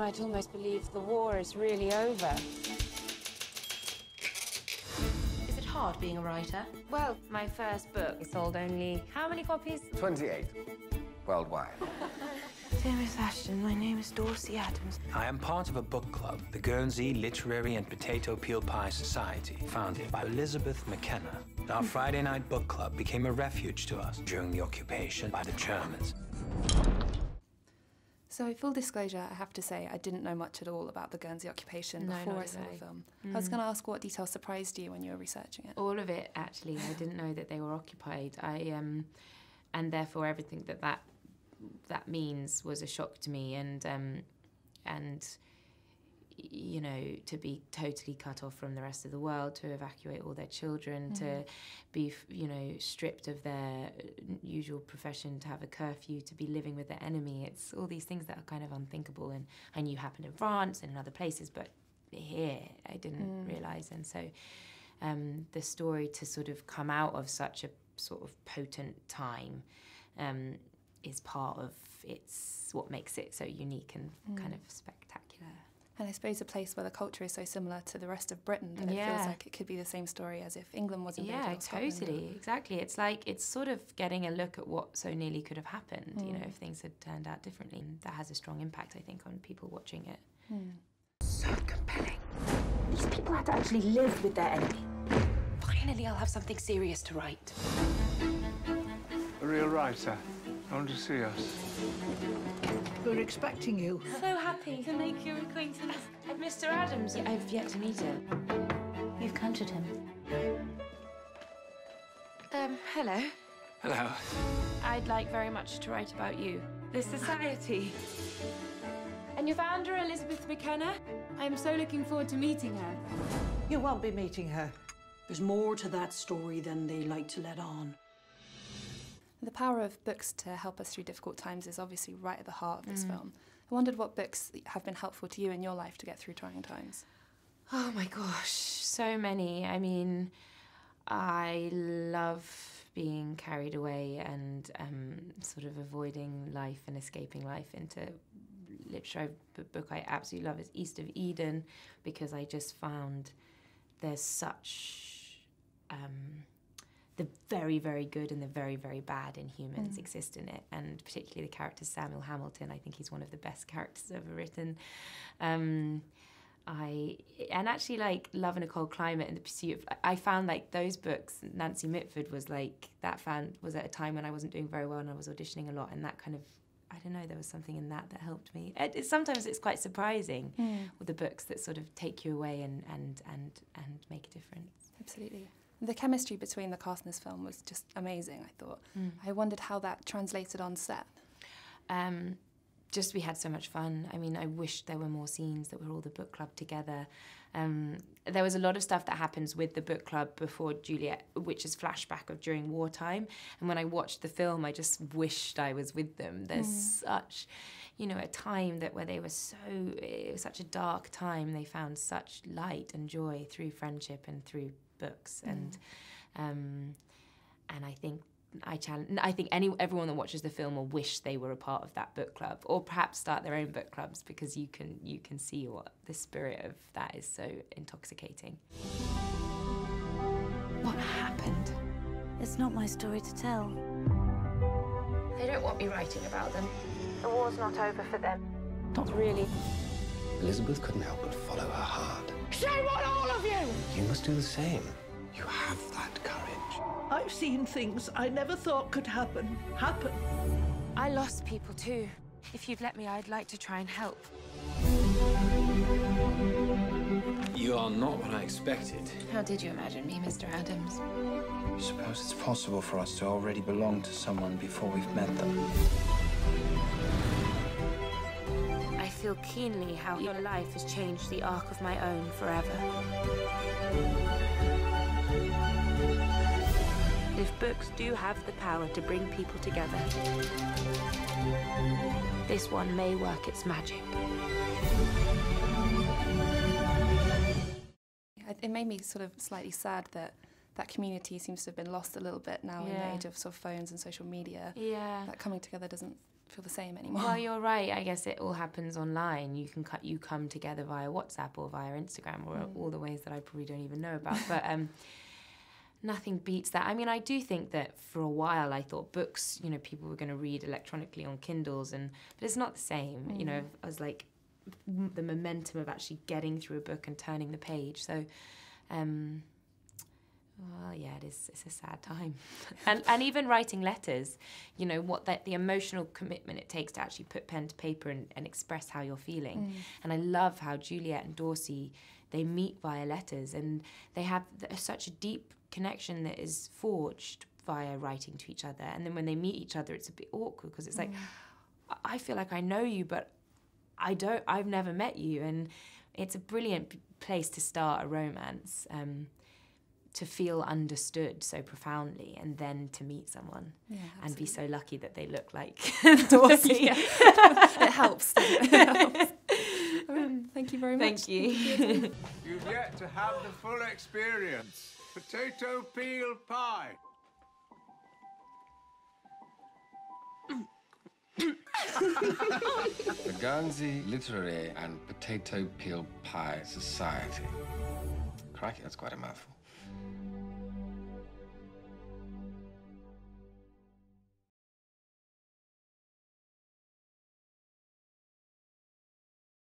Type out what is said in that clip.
I'd almost believe the war is really over. Is it hard being a writer? Well, my first book sold only how many copies? 28 worldwide. Dear Miss Ashton, my name is Dorsey Adams. I am part of a book club, the Guernsey Literary and Potato Peel Pie Society, founded by Elizabeth McKenna. Our Friday night book club became a refuge to us during the occupation by the Germans. So, full disclosure, I have to say I didn't know much at all about the Guernsey occupation before I saw the film. I was going to ask what details surprised you when you were researching it. All of it, actually. I didn't know that they were occupied. And therefore everything that means was a shock to me, and you know, to be totally cut off from the rest of the world, to evacuate all their children, to be, you know, stripped of their usual profession, to have a curfew, to be living with the enemy. It's all these things that are kind of unthinkable, and I knew happened in France and in other places, but here I didn't realise. And so the story to sort of come out of such a sort of potent time is part of what makes it so unique and kind of spectacular. And I suppose a place where the culture is so similar to the rest of Britain that it feels like it could be the same story as if England was invaded. Yeah, totally, exactly. It's like, it's sort of getting a look at what so nearly could have happened, you know, if things had turned out differently. That has a strong impact, I think, on people watching it. So compelling. These people had to actually live with their enemy. Finally, I'll have something serious to write. A real writer. Come to see us. We're expecting you. So happy to make your acquaintance. And Mr. Adams, I've yet to meet him. You've conjured him. hello. Hello. I'd like very much to write about you, the Society. And your founder, Elizabeth McKenna. I'm so looking forward to meeting her. You won't be meeting her. There's more to that story than they like to let on. The power of books to help us through difficult times is obviously right at the heart of this film. I wondered what books have been helpful to you in your life to get through trying times. Oh my gosh, so many. I mean, I love being carried away and sort of avoiding life and escaping life into literature. The book I absolutely love is East of Eden, because I just found there's such the very, very good and the very, very bad in humans exist in it, and particularly the character Samuel Hamilton. I think he's one of the best characters ever written. And actually, like Love in a Cold Climate and The Pursuit of, I found like those books, Nancy Mitford was like, was at a time when I wasn't doing very well and I was auditioning a lot, and that kind of, I don't know, there was something in that helped me. Sometimes it's quite surprising with the books that sort of take you away and make a difference. Absolutely. The chemistry between the cast in this film was just amazing, I thought. I wondered how that translated on set. Just we had so much fun. I mean, I wish there were more scenes that were all the book club together. There was a lot of stuff that happens with the book club before Juliet, which is flashback of during wartime. And when I watched the film, I just wished I was with them. There's such, you know, a time where they were it was such a dark time. They found such light and joy through friendship and through books. And I think everyone that watches the film will wish they were a part of that book club, or perhaps start their own book clubs, because you can see what the spirit of that is so intoxicating. What happened? It's not my story to tell. They don't want me writing about them. The war's not over for them. Not really. Elizabeth couldn't help but follow her heart. Shame on all of you! You must do the same. You have that courage. I've seen things I never thought could happen. I lost people too. If you'd let me, I'd like to try and help. You are not what I expected. How did you imagine me, Mr. Adams? I suppose it's possible for us to already belong to someone before we've met them. I feel keenly how your life has changed the arc of my own forever. If books do have the power to bring people together, this one may work its magic. It made me sort of slightly sad that that community seems to have been lost a little bit now in the age of sort of phones and social media. Yeah. That coming together doesn't feel the same anymore. Well, you're right. I guess it all happens online. You come together via WhatsApp or via Instagram or all the ways that I probably don't even know about. But nothing beats that. I mean, I do think that for a while I thought books, you know, people were going to read electronically on Kindles, but it's not the same. You know, I was like the momentum of actually getting through a book and turning the page. So, well, yeah, it's a sad time. and even writing letters, you know, the emotional commitment it takes to actually put pen to paper and express how you're feeling. And I love how Juliet and Dorsey, they meet via letters, and they have such a deep connection that is forged via writing to each other. And then when they meet each other, it's a bit awkward because it's like, I feel like I know you, but I've never met you. And it's a brilliant place to start a romance, to feel understood so profoundly, and then to meet someone and be so lucky that they look like Dorsey. It helps. It helps. Thank you very much. Thank you. You've yet to have the full experience. Potato peel pie. The Guernsey Literary and Potato Peel Pie Society. Crikey, that's quite a mouthful.